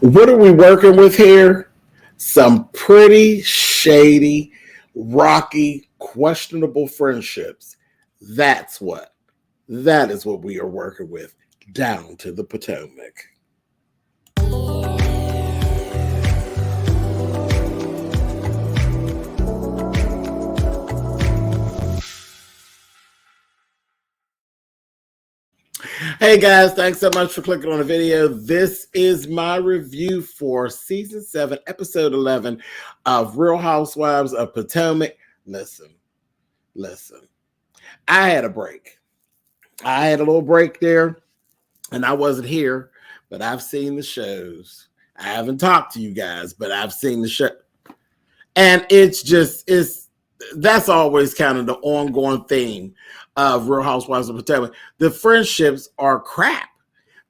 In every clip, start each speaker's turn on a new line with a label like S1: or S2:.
S1: What are we working with here? Some pretty shady, rocky, questionable friendships. That's what. That is what we are working with down to the Potomac. Hey guys, thanks so much for clicking on the video. This is my review for season 7, episode 11 of Real Housewives of Potomac. Listen. I had a break. I had a little break there, and I wasn't here, but I've seen the shows. I haven't talked to you guys, but I've seen the show. And that's always kind of the ongoing theme of Real Housewives of Potomac. The friendships are crap.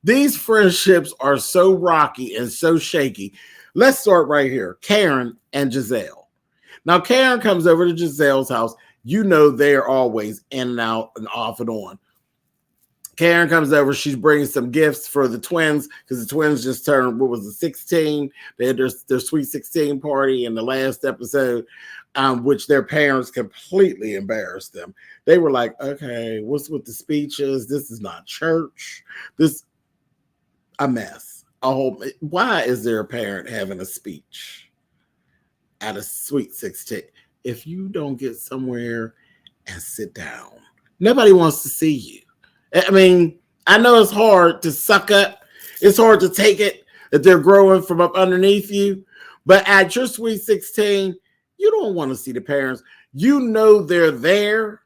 S1: These friendships are so rocky and so shaky. Let's start right here. Karen and Giselle. Now, Karen comes over to Giselle's house. You know they're always in and out and off and on. Karen comes over. She's bringing some gifts for the twins because the twins just turned, 16? They had their Sweet 16 party in the last episode, which their parents completely embarrassed them. They were like, okay, what's with the speeches? This is not church. This a mess. Why is there a parent having a speech at a Sweet 16? If you don't get somewhere and sit down, nobody wants to see you. I mean, I know it's hard to suck up. It's hard to take it that they're growing from up underneath you. But at your Sweet 16, you don't want to see the parents. You know they're there,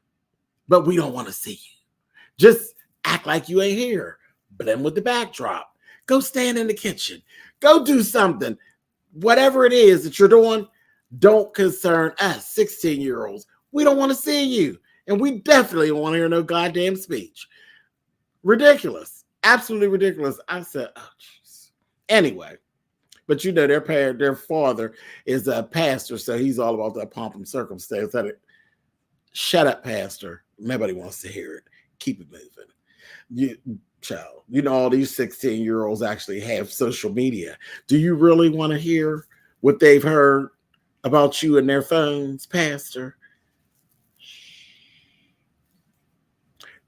S1: but we don't want to see you. Just act like you ain't here. Blend with the backdrop. Go stand in the kitchen. Go do something. Whatever it is that you're doing, don't concern us, 16-year-olds. We don't want to see you. And we definitely don't want to hear no goddamn speech. Ridiculous. Absolutely ridiculous. I said, oh, jeez. Anyway, but you know, their father is a pastor, so he's all about that pomp and circumstance. Shut up, pastor. Nobody wants to hear it. Keep it moving. You know, all these 16-year-olds actually have social media. Do you really want to hear what they've heard about you and their phones, pastor?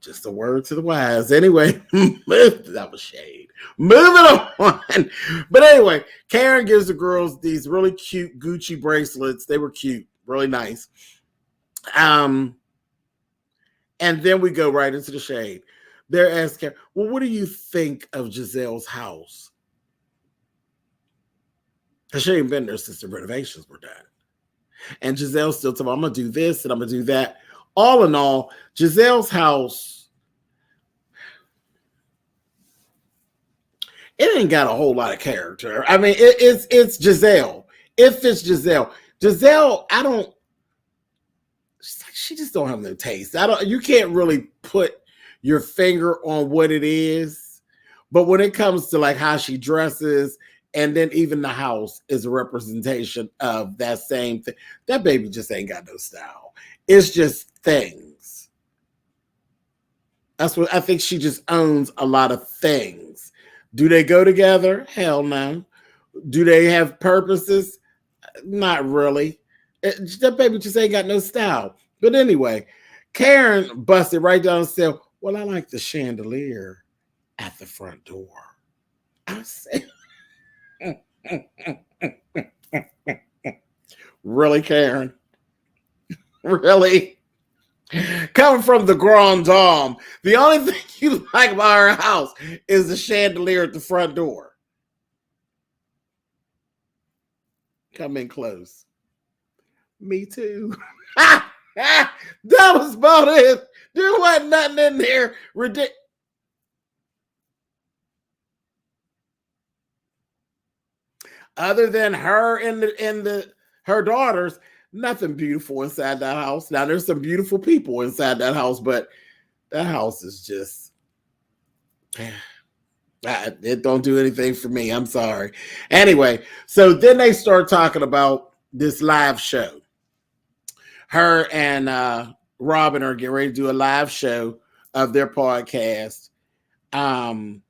S1: Just a word to the wise. Anyway, that was shade. Moving on. But anyway, Karen gives the girls these really cute Gucci bracelets. They were cute, really nice. And then we go right into the shade. They're asking, well, what do you think of Giselle's house? Because she ain't been there since the renovations were done. And Giselle's still telling me, I'm going to do this and I'm going to do that. All in all, Giselle's house, it ain't got a whole lot of character. I mean, it's Giselle. It fits Giselle. Giselle, she just don't have no taste. You can't really put your finger on what it is. But when it comes to like how she dresses, and then even the house is a representation of that same thing. That baby just ain't got no style. It's just things. That's what I think. She just owns a lot of things. Do they go together? Hell no. Do they have purposes? Not really. That baby just ain't got no style. But anyway, Karen busted right down and said, well, I like the chandelier at the front door. I said, really, Karen? Really? Coming from the Grand Dame, the only thing you like about our house is the chandelier at the front door. Come in close. Me too. That was about it. There wasn't nothing in there ridiculous. Other than her and her daughters, nothing beautiful inside that house. Now there's some beautiful people inside that house, but that house is just it don't do anything for me. I'm sorry. Anyway, so then they start talking about this live show. Her and Robin are getting ready to do a live show of their podcast. And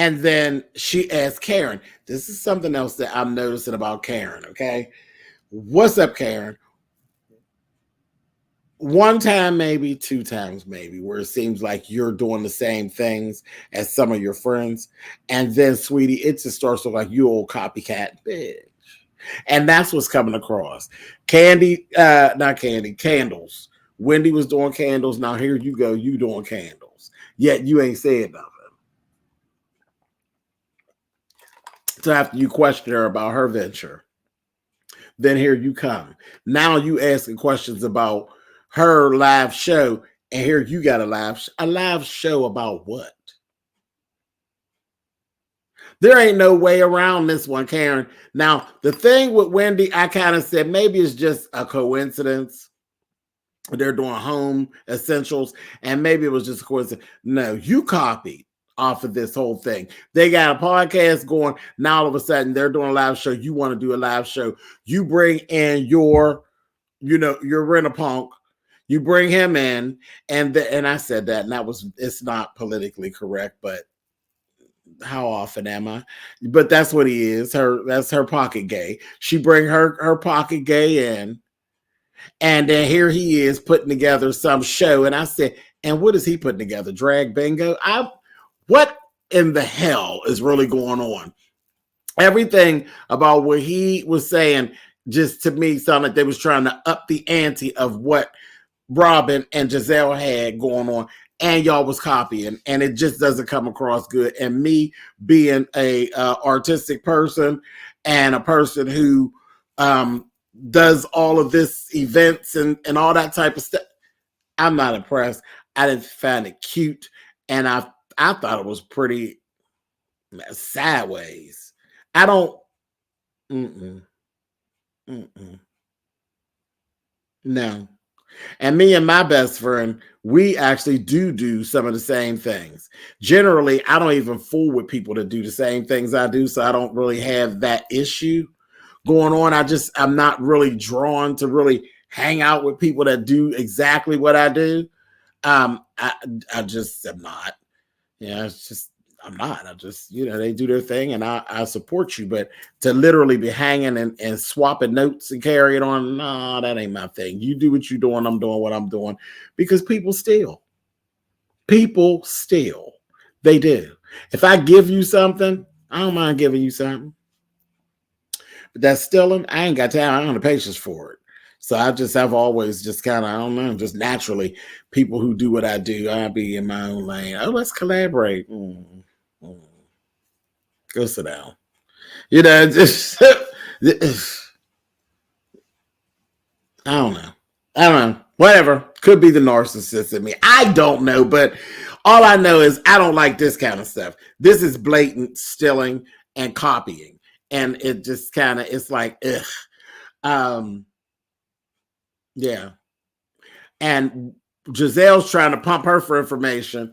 S1: And then she asked Karen, this is something else that I'm noticing about Karen, okay? What's up, Karen? One time, maybe, two times, maybe, where it seems like you're doing the same things as some of your friends. And then, sweetie, it just starts to look like you old copycat bitch. And that's what's coming across. Not candy, candles. Wendy was doing candles. Now here you go, you doing candles. Yet you ain't said nothing. So after you question her about her venture, then here you come. Now you asking questions about her live show, and here you got a live show about what? There ain't no way around this one, Karen. Now, the thing with Wendy, I kind of said maybe it's just a coincidence. They're doing home essentials, and maybe it was just a coincidence. No, you copied off of this whole thing. They got a podcast going. Now all of a sudden they're doing a live show. You want to do a live show. You bring in your rent-a-punk. You bring him in, and I said that, and it's not politically correct, but how often am I? But that's what he is. That's her pocket gay. She bring her pocket gay in, and then here he is putting together some show. And I said, and what is he putting together? Drag bingo? What in the hell is really going on? Everything about what he was saying just to me sounded like they was trying to up the ante of what Robin and Giselle had going on, and y'all was copying, and it just doesn't come across good. And me being a artistic person and a person who does all of this events and all that type of stuff, I'm not impressed. I didn't find it cute, and I thought it was pretty sideways. I don't. No. And me and my best friend, we actually do some of the same things. Generally, I don't even fool with people that do the same things I do, so I don't really have that issue going on. I'm not really drawn to really hang out with people that do exactly what I do. I just am not. Yeah, it's just I'm not. I just, they do their thing, and I support you. But to literally be hanging and swapping notes and carry it on, no, that ain't my thing. You do what you're doing. I'm doing what I'm doing, because people steal. People steal. They do. If I give you something, I don't mind giving you something. But that's stealing. I ain't got time. I don't have the patience for it. So I've always just kind of, I don't know, just naturally, people who do what I do, I'll be in my own lane. Oh, let's collaborate. Go sit down. Just I don't know. Whatever. Could be the narcissist in me. I don't know, but all I know is I don't like this kind of stuff. This is blatant stealing and copying. And it just kind of, it's like, ugh. Yeah. And Giselle's trying to pump her for information.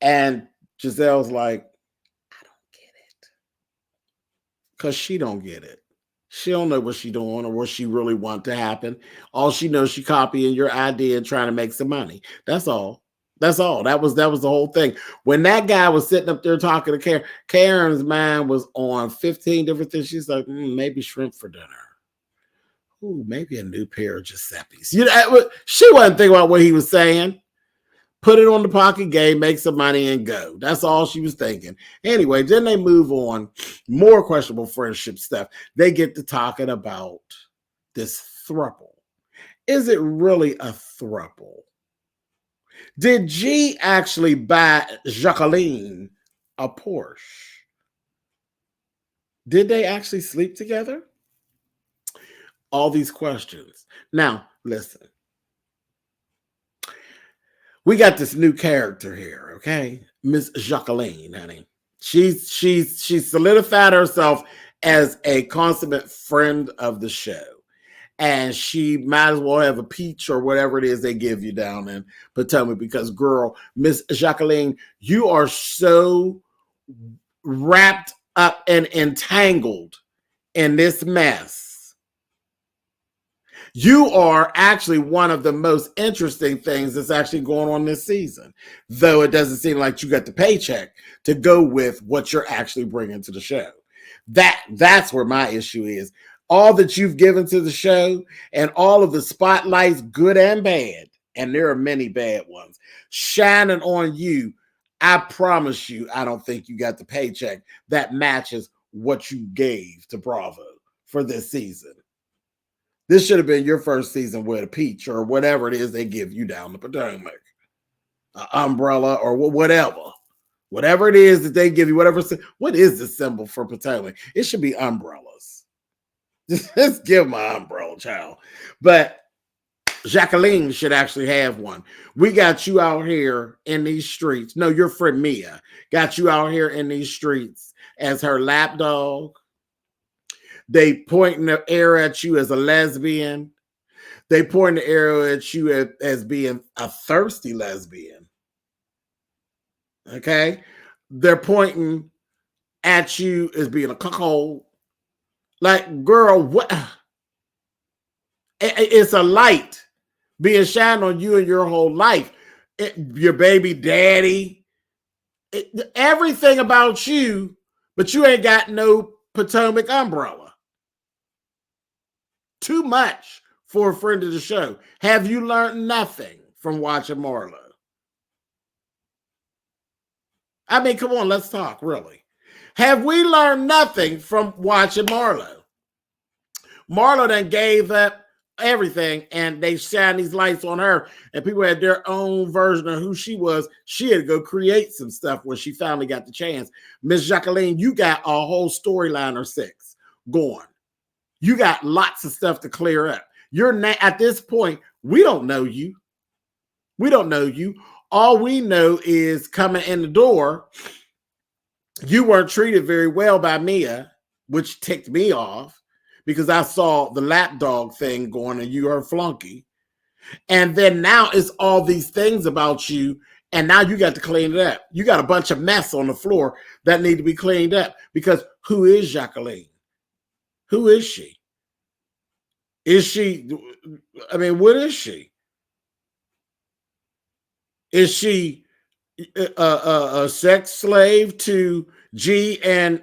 S1: And Giselle's like, I don't get it. Because she don't get it. She don't know what she doing or what she really want to happen. All she knows, she copying your idea and trying to make some money. That's all. That's all. That was the whole thing. When that guy was sitting up there talking to Karen, Karen's mind was on 15 different things. She's like, maybe shrimp for dinner. Ooh, maybe a new pair of Giuseppe's. She wasn't thinking about what he was saying. Put it on the pocket game, make some money, and go. That's all she was thinking. Anyway, then they move on. More questionable friendship stuff. They get to talking about this throuple. Is it really a throuple? Did G actually buy Jacqueline a Porsche? Did they actually sleep together? All these questions. Now, listen. We got this new character here, okay? Miss Jacqueline, honey. She's solidified herself as a consummate friend of the show. And she might as well have a peach or whatever it is they give you down in Potomac, because, girl, Miss Jacqueline, you are so wrapped up and entangled in this mess You are actually one of the most interesting things that's actually going on this season, though it doesn't seem like you got the paycheck to go with what you're actually bringing to the show. That's where my issue is. All that you've given to the show and all of the spotlights, good and bad, and there are many bad ones, shining on you. I promise you, I don't think you got the paycheck that matches what you gave to Bravo for this season. This should have been your first season with a peach or whatever it is they give you down the Potomac, an umbrella or whatever. Whatever it is that they give you, whatever. What is the symbol for Potomac? It should be umbrellas. Just give my umbrella, child. But Jacqueline should actually have one. We got you out here in these streets. No, your friend Mia got you out here in these streets as her lapdog. They pointing the arrow at you as a lesbian. They point the arrow at you as being a thirsty lesbian. Okay? They're pointing at you as being a cuckold. Like, girl, what? It's a light being shined on you in your whole life. Your baby daddy. Everything about you, but you ain't got no Potomac umbrella. Too much for a friend of the show. Have you learned nothing from watching Marlo? I mean, come on, let's talk, really. Have we learned nothing from watching Marlo? Marlo then gave up everything, and they shine these lights on her, and people had their own version of who she was. She had to go create some stuff when she finally got the chance. Miss Jacqueline, you got a whole storyline or 6 going. You got lots of stuff to clear up. You're at this point, we don't know you. We don't know you. All we know is coming in the door, you weren't treated very well by Mia, which ticked me off because I saw the lapdog thing going and you were a flunky. And then now it's all these things about you, and now you got to clean it up. You got a bunch of mess on the floor that need to be cleaned up because who is Jacqueline? Who is she? Is she, I mean, what is she? Is she a sex slave to G and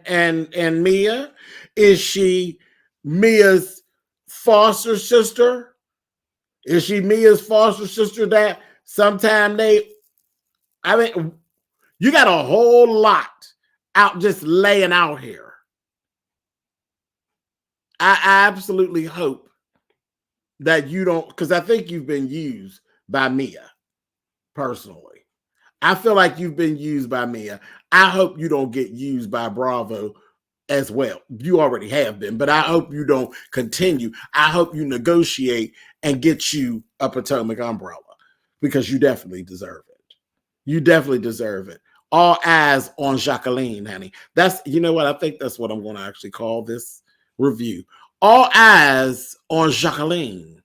S1: Mia? Is she Mia's foster sister? Is she Mia's foster sister that sometime I mean, you got a whole lot out just laying out here. I absolutely hope that you don't, because I think you've been used by Mia personally. I feel like you've been used by Mia. I hope you don't get used by Bravo as well. You already have been, but I hope you don't continue. I hope you negotiate and get you a Potomac umbrella because you definitely deserve it. You definitely deserve it. All eyes on Jacqueline, honey. That's, you know what? I think that's what I'm going to actually call this review. All eyes on Jacqueline.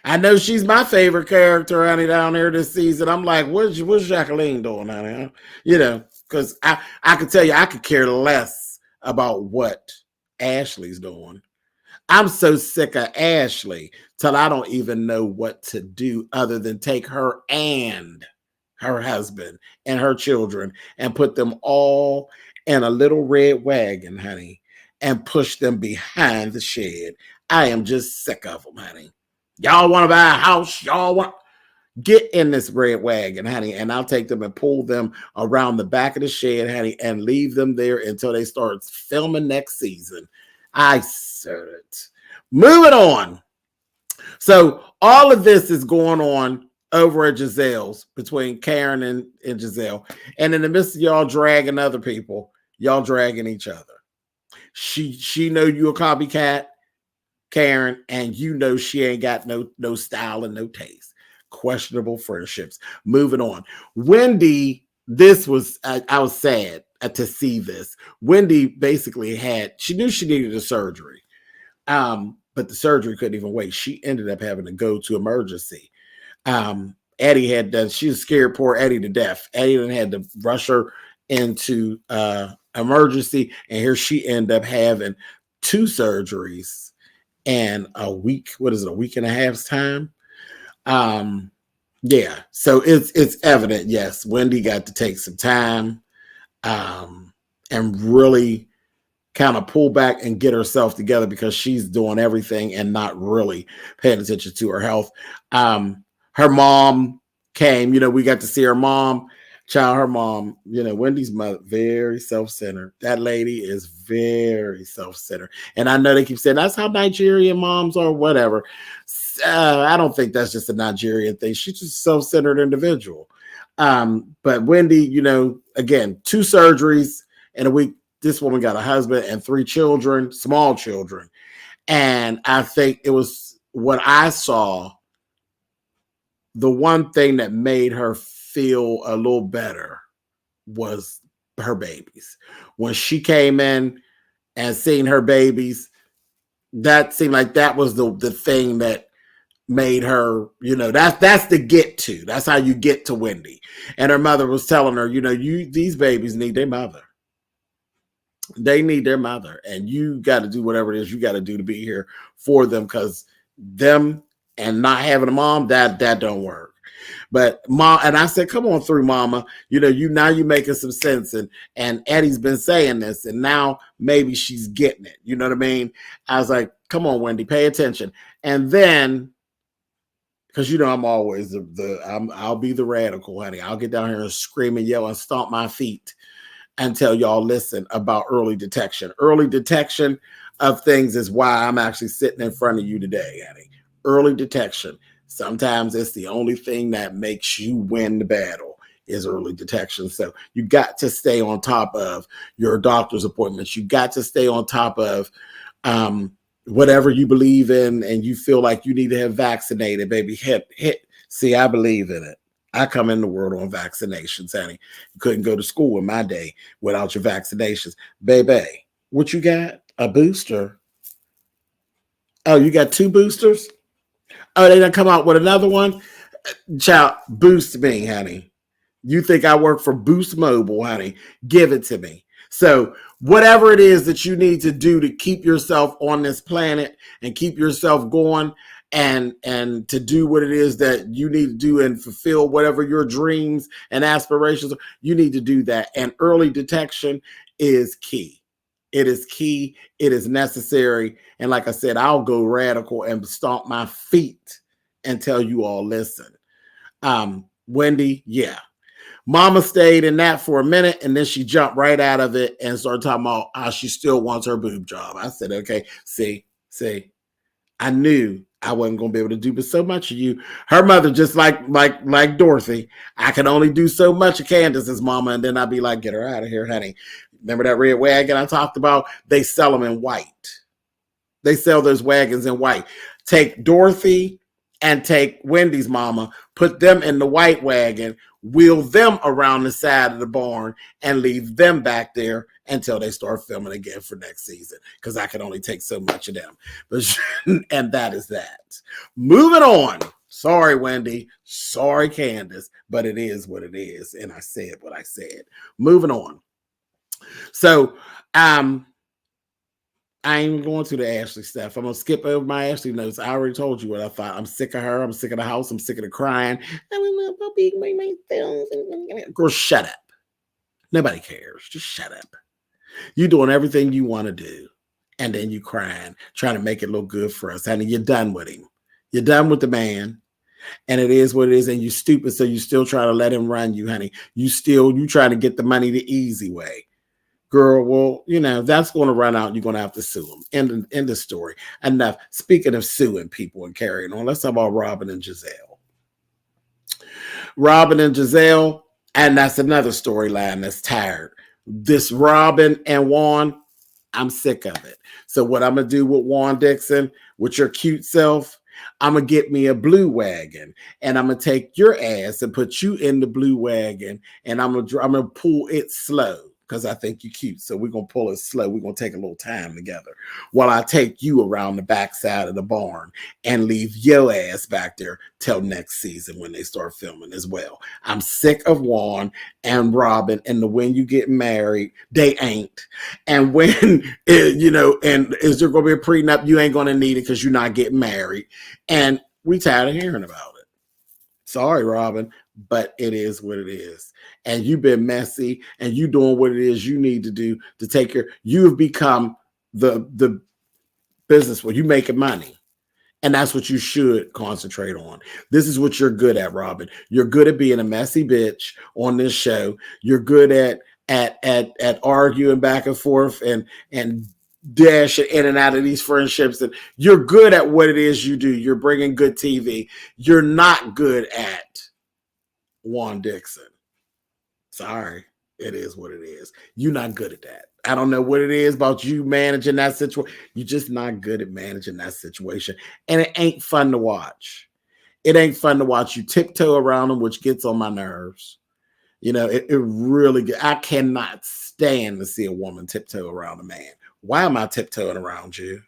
S1: I know she's my favorite character, honey, down here this season. I'm like, what's Jacqueline doing, honey? You know, because I could tell you I could care less about what Ashley's doing. I'm so sick of Ashley till I don't even know what to do other than take her and her husband and her children and put them all in a little red wagon, honey, and push them behind the shed. I am just sick of them, honey. Y'all want to buy a house? Y'all want get in this red wagon, honey, and I'll take them and pull them around the back of the shed, honey, and leave them there until they start filming next season. I said it. Moving on. So all of this is going on over at Giselle's between Karen and Giselle. And in the midst of y'all dragging other people, y'all dragging each other. She know you a copycat, Karen, and you know she ain't got no style and no taste. Questionable friendships. Moving on. Wendy, this was, I was sad to see this. Wendy basically she knew she needed a surgery, but the surgery couldn't even wait. She ended up having to go to emergency. Eddie had done, she was scared poor Eddie to death. Eddie then had to rush her into emergency, and here she ended up having 2 surgeries in a week. What is it? A week and a half's time. Yeah. So it's evident. Yes, Wendy got to take some time, and really kind of pull back and get herself together, because she's doing everything and not really paying attention to her health. Her mom came, we got to see her mom. Her mom, Wendy's mother, very self-centered. That lady is very self-centered. And I know they keep saying that's how Nigerian moms are, whatever. I don't think that's just a Nigerian thing. She's just a self-centered individual. But Wendy, again, 2 surgeries in a week. This woman got a husband and 3 children, small children. And I think it was what I saw, the one thing that made her feel a little better was her babies. When she came in and seen her babies, that seemed like that was the thing that made her, that's the get to. That's how you get to Wendy. And her mother was telling her, these babies need their mother. They need their mother, and you got to do whatever it is you got to do to be here for them, because them and not having a mom, that don't work. But mom, and I said, come on through, mama. Now you making some sense, and Eddie's been saying this, and now maybe she's getting it. You know what I mean? I was like, come on, Wendy, pay attention. And then, because I'm always I'll be the radical, honey. I'll get down here and scream and yell and stomp my feet and tell y'all, listen, about early detection. Early detection of things is why I'm actually sitting in front of you today, honey. Early detection. Sometimes it's the only thing that makes you win the battle is early detection. So you got to stay on top of your doctor's appointments. You got to stay on top of whatever you believe in, and you feel like you need to have vaccinated, baby. See, I believe in it. I come in the world on vaccinations, honey. You couldn't go to school in my day without your vaccinations. Baby, what you got? A booster? Oh, you got 2 boosters? Oh, they done come out with another one? Child, boost me, honey. You think I work for Boost Mobile, honey? Give it to me. So whatever it is that you need to do to keep yourself on this planet and keep yourself going, and to do what it is that you need to do and fulfill whatever your dreams and aspirations are, you need to do that. And early detection is key. It is key. It is necessary. And like I said, I'll go radical and stomp my feet and tell you all, listen, Wendy, yeah. Mama stayed in that for a minute, and then she jumped right out of it and started talking about how she still wants her boob job. I said, okay, see, I knew I wasn't going to be able to do but so much of you. Her mother, just like Dorothy, I can only do so much of Candace's mama, and then I'd be like, get her out of here, honey. Remember that red wagon I talked about? They sell them in white. They sell those wagons in white. Take Dorothy and take Wendy's mama, put them in the white wagon, wheel them around the side of the barn, and leave them back there until they start filming again for next season, because I can only take so much of them. And that is that. Moving on. Sorry, Wendy. Sorry, Candace. But it is what it is. And I said what I said. Moving on. So, I ain't going to the Ashley stuff. I'm going to skip over my Ashley notes. I already told you what I thought. I'm sick of her. I'm sick of the house. I'm sick of the crying. Girl, shut up. Nobody cares. Just shut up. You're doing everything you want to do, and then you crying, trying to make it look good for us. Honey, you're done with him. You're done with the man, and it is what it is, and you're stupid, so you still try to let him run you, honey. You trying to get the money the easy way. Girl, well, that's going to run out. You're going to have to sue him. End the story. Enough. Speaking of suing people and carrying on, let's talk about Robin and Giselle. Robin and Giselle, and that's another storyline that's tired. This Robin and Juan, I'm sick of it. So what I'm going to do with Juan Dixon, with your cute self, I'm going to get me a blue wagon, and I'm going to take your ass and put you in the blue wagon, and I'm going to pull it slow, because I think you're cute. So we're going to pull it slow. We're going to take a little time together while I take you around the backside of the barn and leave your ass back there till next season when they start filming as well. I'm sick of Juan and Robin, and when you get married, they ain't. And when, and is there going to be a prenup? You ain't going to need it because you're not getting married. And we tired of hearing about it. Sorry, Robin, but it is what it is. And you've been messy, and you doing what it is you need to do to take care. You have become the business where you making money. And that's what you should concentrate on. This is what you're good at, Robin. You're good at being a messy bitch on this show. You're good at arguing back and forth and dashing in and out of these friendships. And you're good at what it is you do. You're bringing good TV. You're not good at Juan Dixon. Sorry, it is what it is. You're not good at that. I don't know what it is about you managing that situation. You're just not good at managing that situation. And it ain't fun to watch. It ain't fun to watch you tiptoe around them, which gets on my nerves. It really good. I cannot stand to see a woman tiptoe around a man. Why am I tiptoeing around you?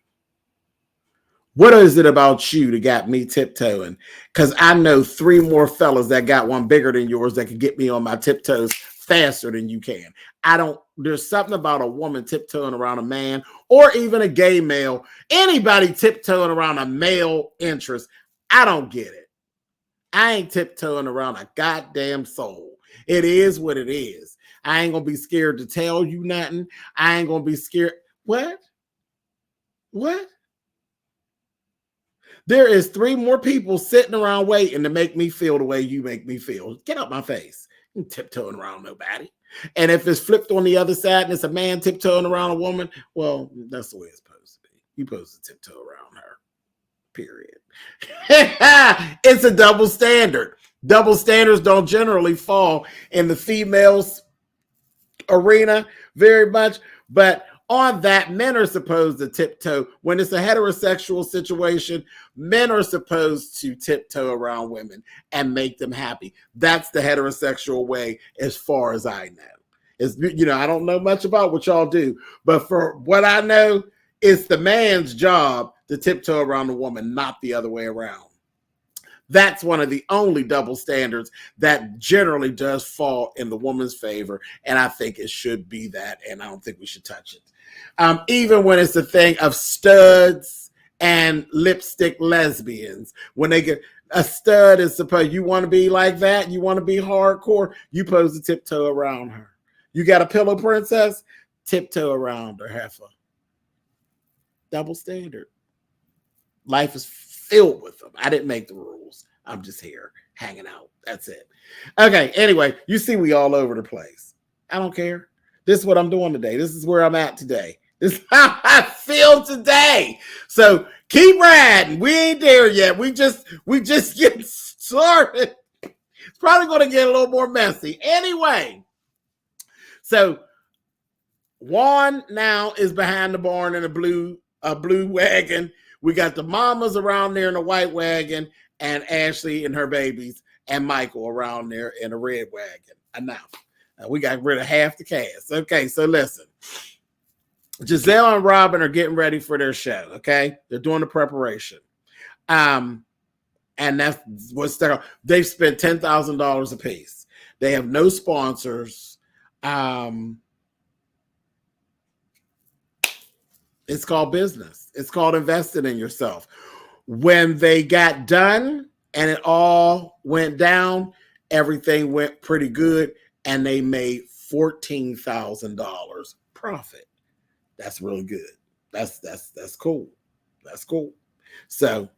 S1: What is it about you that got me tiptoeing? Because I know 3 more fellas that got one bigger than yours that can get me on my tiptoes faster than you can. There's something about a woman tiptoeing around a man, or even a gay male, anybody tiptoeing around a male interest. I don't get it. I ain't tiptoeing around a goddamn soul. It is what it is. I ain't going to be scared to tell you nothing. I ain't going to be scared. What? There is 3 more people sitting around waiting to make me feel the way you make me feel. Get out my face. I'm tiptoeing around nobody. And if it's flipped on the other side and it's a man tiptoeing around a woman, well, that's the way it's supposed to be. You're supposed to tiptoe around her. Period. It's a double standard. Double standards don't generally fall in the females arena very much, but on that, men are supposed to tiptoe. When it's a heterosexual situation, men are supposed to tiptoe around women and make them happy. That's the heterosexual way, as far as I know. I don't know much about what y'all do, but for what I know, it's the man's job to tiptoe around the woman, not the other way around. That's one of the only double standards that generally does fall in the woman's favor, and I think it should be that, and I don't think we should touch it. Even when it's a thing of studs and lipstick lesbians, when they get a stud is supposed, you want to be like that, you want to be hardcore, you supposed to tiptoe around her. You got a pillow princess, tiptoe around her, heifer. Double standard. Life is filled with them. I didn't make the rules. I'm just here hanging out. That's it. Okay. Anyway, you see we all over the place. I don't care. This is what I'm doing today. This is where I'm at today. This is how I feel today. So keep riding. We ain't there yet. We just getting started. It's probably going to get a little more messy. Anyway, so Juan now is behind the barn in a blue wagon. We got the mamas around there in a white wagon, and Ashley and her babies, and Michael around there in a red wagon. Enough. We got rid of half the cast. Okay, so listen. Giselle and Robin are getting ready for their show. Okay, they're doing the preparation. And that's what's there. They've spent $10,000 a piece. They have no sponsors. It's called business. It's called investing in yourself. When they got done and it all went down, everything went pretty good, and they made $14,000 profit. That's really good. That's cool. That's cool. So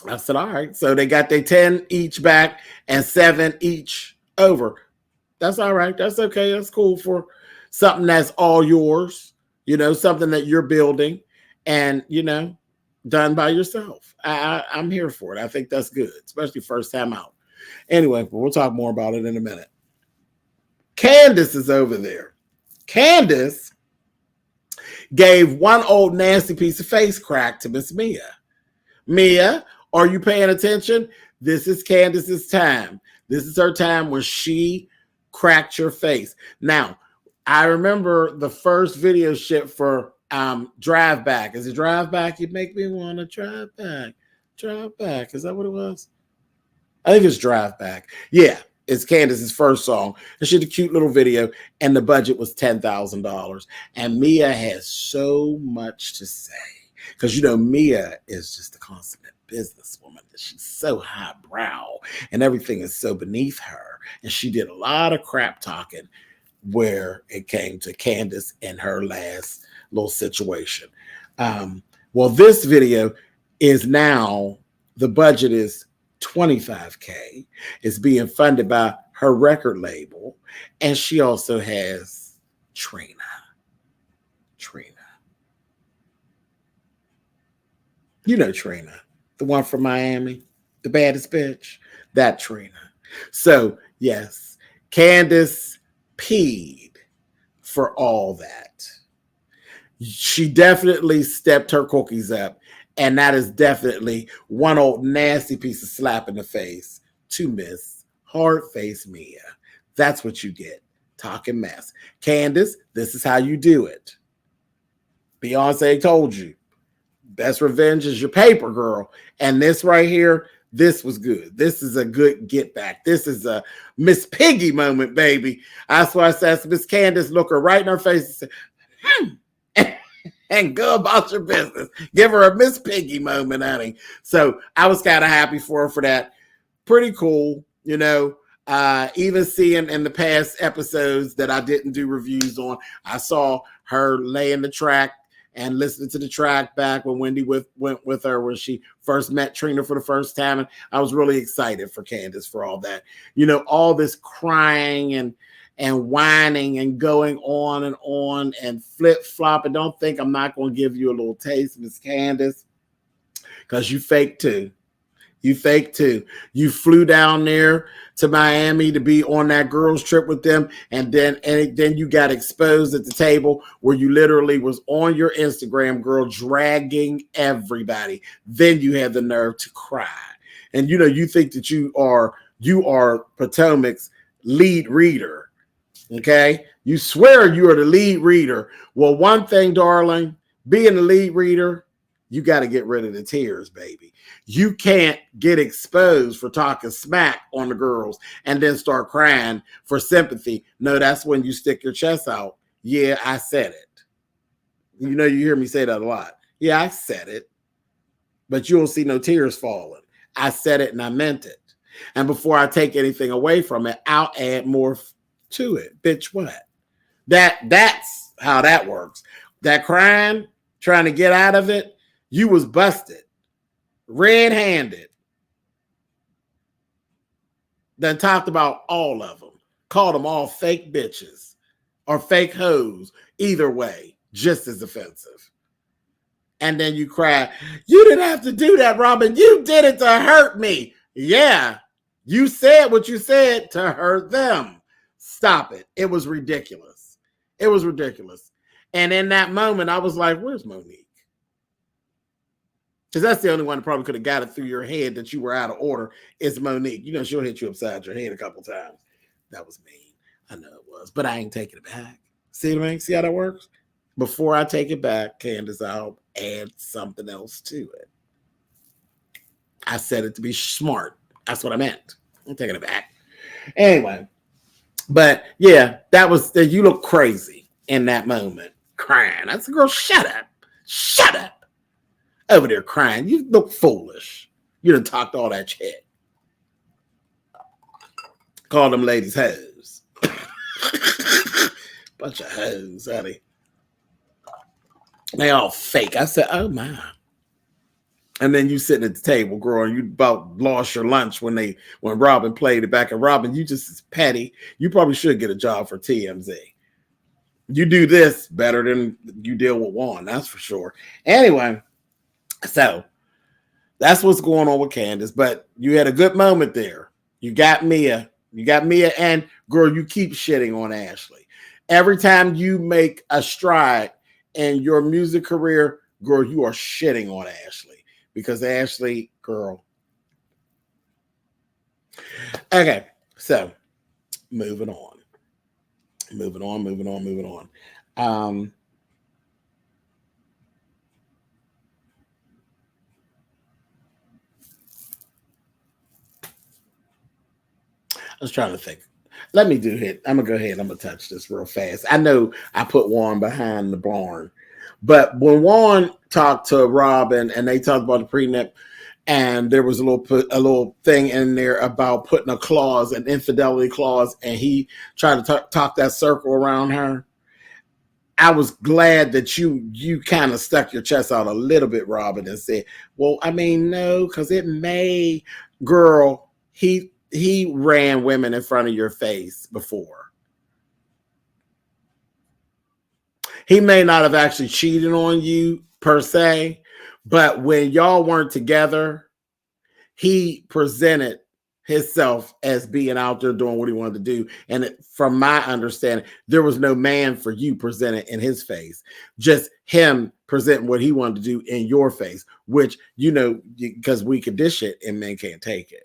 S1: I said, all right. So they got their 10 each back and 7 each over. That's all right. That's okay. That's cool for something that's all yours, something that you're building and, done by yourself. I'm here for it. I think that's good, especially first time out. Anyway, but we'll talk more about it in a minute. Candace is over there. Candace gave one old nasty piece of face crack to Miss Mia. Mia, are you paying attention? This is Candace's time. This is her time when she cracked your face. Now, I remember the first video ship for Drive Back. Is it Drive Back? You make me want to drive back. Drive Back. Is that what it was? I think it's Drive Back. Yeah, it's Candace's first song. And she had a cute little video, and the budget was $10,000. And Mia has so much to say. Because, you know, Mia is just a consummate businesswoman. She's so highbrow, and everything is so beneath her. And she did a lot of crap talking where it came to Candace and her last little situation. Well, this video is now, the budget is $25K. It's being funded by her record label. And she also has Trina. You know Trina, the one from Miami, the baddest bitch, that Trina. So, yes, Candace peed for all that. She definitely stepped her cookies up, and that is definitely one old nasty piece of slap in the face to Miss Hard-Face Mia. That's what you get, talking mess. Candace, this is how you do it. Beyonce told you. Best revenge is your paper, girl. And this right here, this was good. This is a good get back. This is a Miss Piggy moment, baby. That's why I said Miss Candace, look her right in her face and say, and go about your business. Give her a Miss Piggy moment, honey. So I was kind of happy for her for that. Pretty cool, you know. Even seeing in the past episodes that I didn't do reviews on, I saw her laying the track and listening to the track back when Wendy went with her when she first met Trina for the first time. And I was really excited for Candace for all that. You know, all this crying and whining and going on and flip-flopping. Don't think I'm not going to give you a little taste, Miss Candace, because you fake too. You fake too. You flew down there to Miami to be on that girls trip with them, and then you got exposed at the table where you literally was on your Instagram, girl, dragging everybody. Then you had the nerve to cry, and you know you think that you are Potomac's lead reader. Okay, you swear you are the lead reader. Well, one thing, darling, being the lead reader, you got to get rid of the tears, baby. You can't get exposed for talking smack on the girls and then start crying for sympathy. No, that's when you stick your chest out. Yeah, I said it. You know, you hear me say that a lot. Yeah, I said it. But you don't see no tears falling. I said it and I meant it. And before I take anything away from it, I'll add more to it. Bitch, what? That's how that works. That crying, trying to get out of it, you was busted. Red-handed. Then talked about all of them. Called them all fake bitches or fake hoes. Either way, just as offensive. And then you cry, you didn't have to do that, Robin. You did it to hurt me. Yeah, you said what you said to hurt them. Stop it. It was ridiculous. It was ridiculous. And in that moment, I was like, where's Monique? Because that's the only one that probably could have got it through your head that you were out of order is Monique. You know, she'll hit you upside your head a couple times. That was mean. I know it was, but I ain't taking it back. See what I mean? See how that works? Before I take it back, Candace, I'll add something else to it. I said it to be smart. That's what I meant. I'm taking it back. Anyway, but yeah, you look crazy in that moment, crying. I said, girl, shut up. Shut up. Over there crying. You look foolish. You done talked all that shit. Call them ladies hoes. Bunch of hoes, honey. They all fake. I said, oh my. And then you sitting at the table, girl, and you about lost your lunch when Robin played it back. And Robin, you just as petty. You probably should get a job for TMZ. You do this better than you deal with Juan, that's for sure. Anyway. So that's what's going on with Candace. But you had a good moment there. You got Mia. And girl, you keep shitting on Ashley. Every time you make a stride in your music career, girl, you are shitting on Ashley. Because Ashley, girl. Okay, so moving on. Moving on, moving on, moving on. Um, I was trying to think. Let me do it. I'm gonna go ahead. I'm gonna touch this real fast. I know I put Juan behind the barn, but when Juan talked to Robin and they talked about the prenup, and there was a little thing in there about putting a clause, an infidelity clause, and he tried to talk that circle around her. I was glad that you kind of stuck your chest out a little bit, Robin, and said, "Well, I mean, no, because it may, girl, he ran women in front of your face before. He may not have actually cheated on you per se, but when y'all weren't together, he presented himself as being out there doing what he wanted to do. And from my understanding, there was no man for you presented in his face, just him presenting what he wanted to do in your face, which, because we could dish it and men can't take it.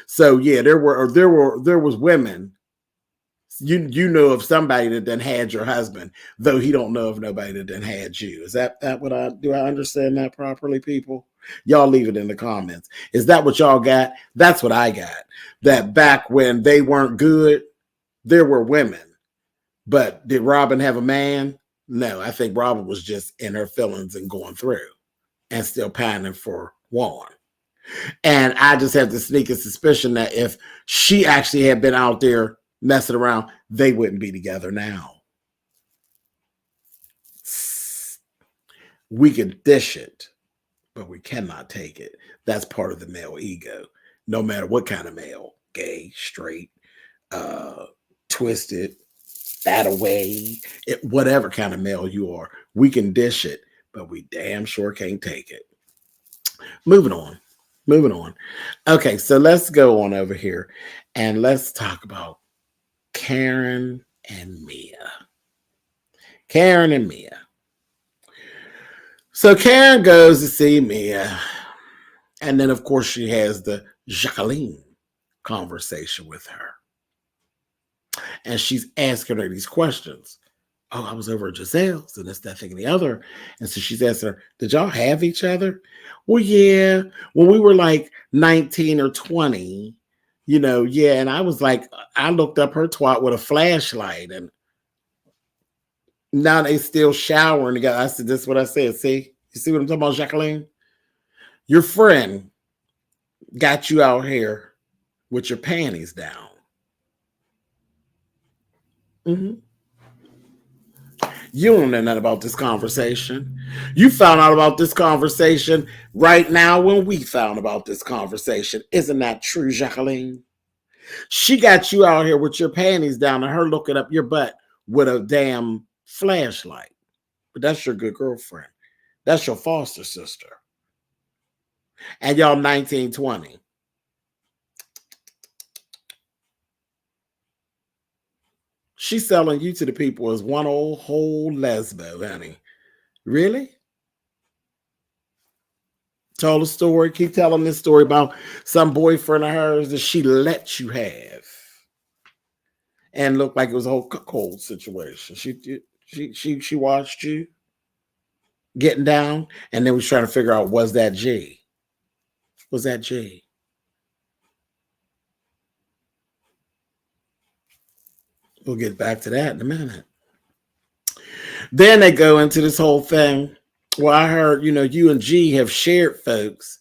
S1: So yeah, there was women. You know of somebody that then had your husband, though he don't know of nobody that then had you. Is that what I understand that properly, people? Y'all leave it in the comments. Is that what y'all got? That's what I got. That back when they weren't good, there were women. But did Robin have a man? No, I think Robin was just in her feelings and going through and still pining for Juan. And I just have the sneaking suspicion that if she actually had been out there messing around, they wouldn't be together now. We can dish it, but we cannot take it. That's part of the male ego. No matter what kind of male, gay, straight, twisted, that away, whatever kind of male you are, we can dish it, but we damn sure can't take it. Moving on. Okay, so let's go on over here and let's talk about Karen and Mia. So Karen goes to see Mia, and then of course she has the Jacqueline conversation with her. And she's asking her these questions. Oh, I was over at Giselle's and this, that, thing, and the other. And so she's asking her, did y'all have each other? Well, yeah. When we were like 19 or 20, yeah. And I was like, I looked up her twat with a flashlight, and now they still showering together. I said, this is what I said. See? You see what I'm talking about, Jacqueline? Your friend got you out here with your panties down. Mm-hmm. You don't know nothing about this conversation. You found out about this conversation right now when we found about this conversation. Isn't that true, Jacqueline? She got you out here with your panties down and her looking up your butt with a damn flashlight. But that's your good girlfriend. That's your foster sister. And y'all 19, 20. She's selling you to the people as one old whole lesbo, honey. Really? Told a story. Keep telling this story about some boyfriend of hers that she let you have, and looked like it was a whole cold situation. She watched you getting down, and then was trying to figure out, was that G? Was that G? We'll get back to that in a minute. Then they go into this whole thing. Well, I heard, you and G have shared folks.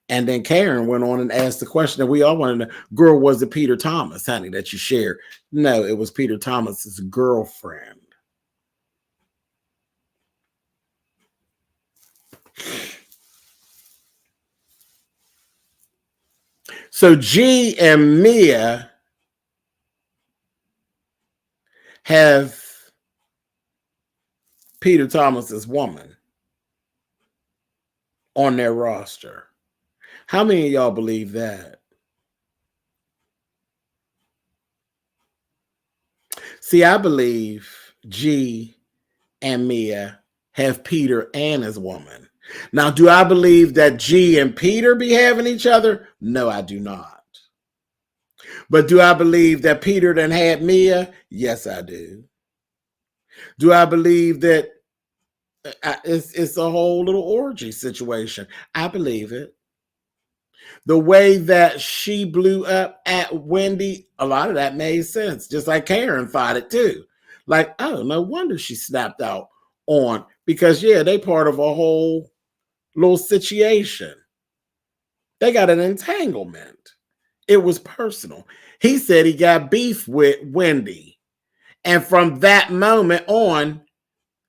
S1: And then Karen went on and asked the question that we all wanted to know. Girl, was it Peter Thomas, honey, that you shared? No, it was Peter Thomas's girlfriend. So G and Mia have Peter Thomas's woman on their roster. How many of y'all believe that? See, I believe G and Mia have Peter and his woman. Now, do I believe that G and Peter be having each other? No, I do not. But do I believe that Peter done had Mia? Yes, I do. Do I believe that it's a whole little orgy situation? I believe it. The way that she blew up at Wendy, a lot of that made sense. Just like Karen thought it too. Like, oh, no wonder she snapped out on, because yeah, they part of a whole little situation. They got an entanglement. It was personal. He said he got beef with Wendy. And from that moment on,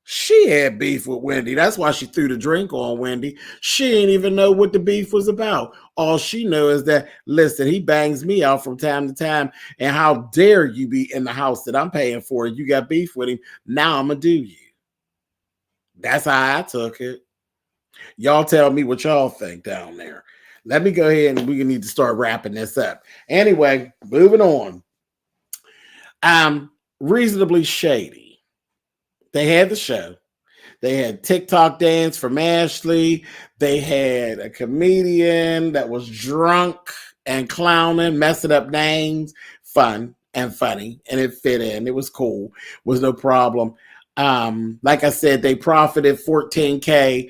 S1: she had beef with Wendy. That's why she threw the drink on Wendy. She didn't even know what the beef was about. All she knows is that, listen, he bangs me out from time to time. And how dare you be in the house that I'm paying for? You got beef with him. Now I'm going to do you. That's how I took it. Y'all tell me what y'all think down there. Let me go ahead and we need to start wrapping this up. Anyway, moving on. Reasonably Shady. They had the show. They had TikTok dance from Ashley. They had a comedian that was drunk and clowning, messing up names. Fun and funny, and it fit in. It was cool. Was no problem. Like I said, they profited $14K.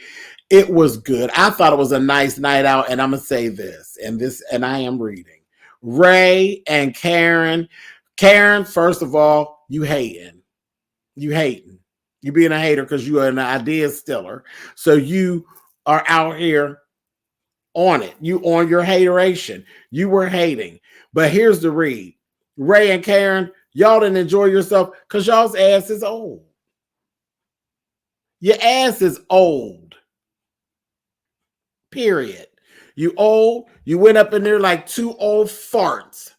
S1: It was good. I thought it was a nice night out, and I'm gonna say this, and I am reading. Ray and Karen. Karen, first of all, you hating. You being a hater because you are an idea stealer. So you are out here on it. You on your hateration. You were hating. But here's the read. Ray and Karen, y'all didn't enjoy yourself because y'all's ass is old. Your ass is old. Period. You old. You went up in there like two old farts.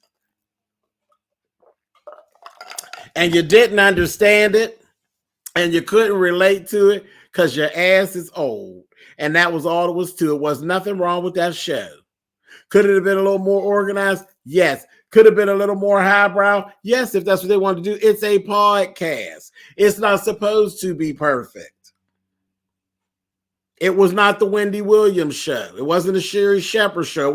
S1: And you didn't understand it. And you couldn't relate to it because your ass is old. And that was all it was to it. Was nothing wrong with that show. Could it have been a little more organized? Yes. Could have been a little more highbrow? Yes, if that's what they wanted to do. It's a podcast. It's not supposed to be perfect. It was not the Wendy Williams show. It wasn't the Sherry Shepherd show.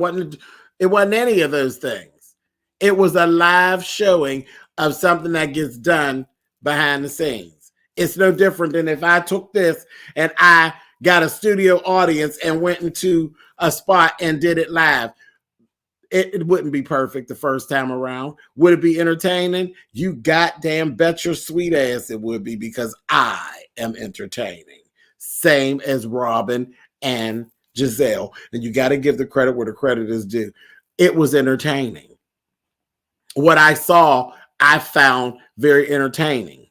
S1: It wasn't any of those things. It was a live showing of something that gets done behind the scenes. It's no different than if I took this and I got a studio audience and went into a spot and did it live. It wouldn't be perfect the first time around. Would it be entertaining? You goddamn bet your sweet ass it would be, because I am entertaining. Same as Robin and Giselle. And you got to give the credit where the credit is due. It was entertaining. What I saw, I found very entertaining.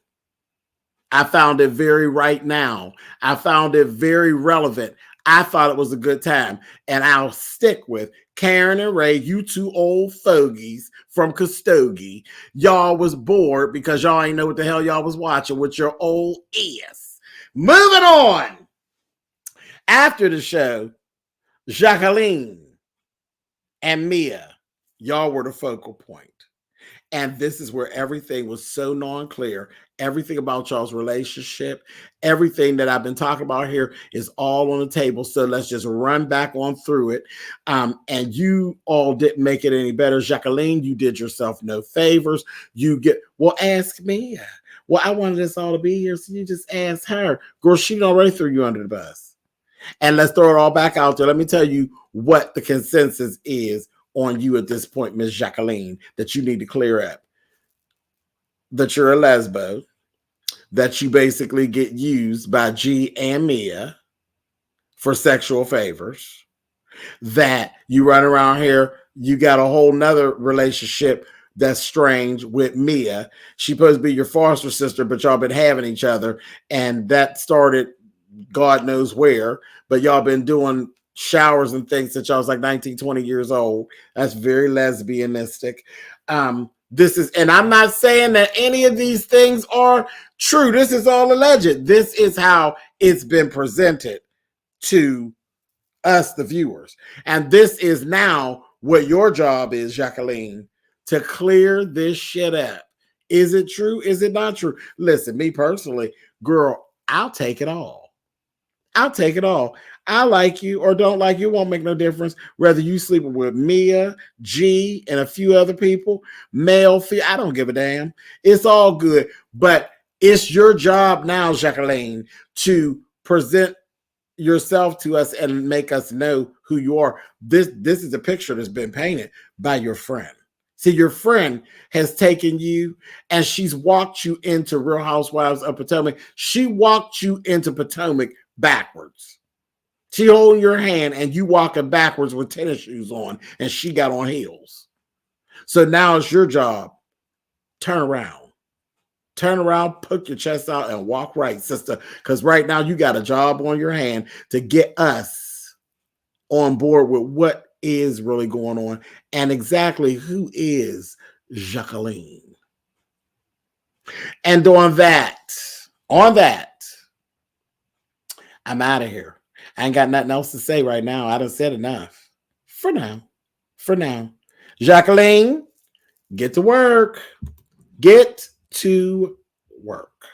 S1: I found it very right now. I found it very relevant. I thought it was a good time. And I'll stick with Karen and Ray, you two old fogies from Custogie. Y'all was bored because y'all ain't know what the hell y'all was watching with your old ass. Moving on. After the show, Jacqueline and Mia, y'all were the focal point. And this is where everything was so non-clear. Everything about y'all's relationship, everything that I've been talking about here is all on the table. So let's just run back on through it. And you all didn't make it any better. Jacqueline, you did yourself no favors. Ask me. Well, I wanted this all to be here, so you just ask her. Girl, she already threw you under the bus. And let's throw it all back out there. Let me tell you what the consensus is on you at this point, Miss Jacqueline, that you need to clear up. That you're a lesbo, that you basically get used by G and Mia for sexual favors, that you run around here, you got a whole nother relationship that's strange with Mia. She's supposed to be your foster sister, but y'all been having each other, and that started God knows where, but y'all been doing showers and things since y'all was like 19, 20 years old. That's very lesbianistic. And I'm not saying that any of these things are true. This is all alleged. This is how it's been presented to us, the viewers. And this is now what your job is, Jacqueline, to clear this shit up. Is it true? Is it not true? Listen, me personally, girl, I'll take it all. I'll take it all. I like you or don't like you. It won't make no difference. Whether you sleeping with Mia, G, and a few other people, male, female, I don't give a damn. It's all good. But it's your job now, Jacqueline, to present yourself to us and make us know who you are. This is a picture that's been painted by your friend. See, your friend has taken you and she's walked you into Real Housewives of Potomac. She walked you into Potomac backwards. She holding your hand and you walking backwards with tennis shoes on and she got on heels. So now it's your job. Turn around. Turn around, put your chest out and walk right, sister. Because right now you got a job on your hand to get us on board with what is really going on and exactly who is Jacqueline. And on that, I'm out of here. I ain't got nothing else to say right now. I done said enough. For now. Jacqueline, get to work. Get to work.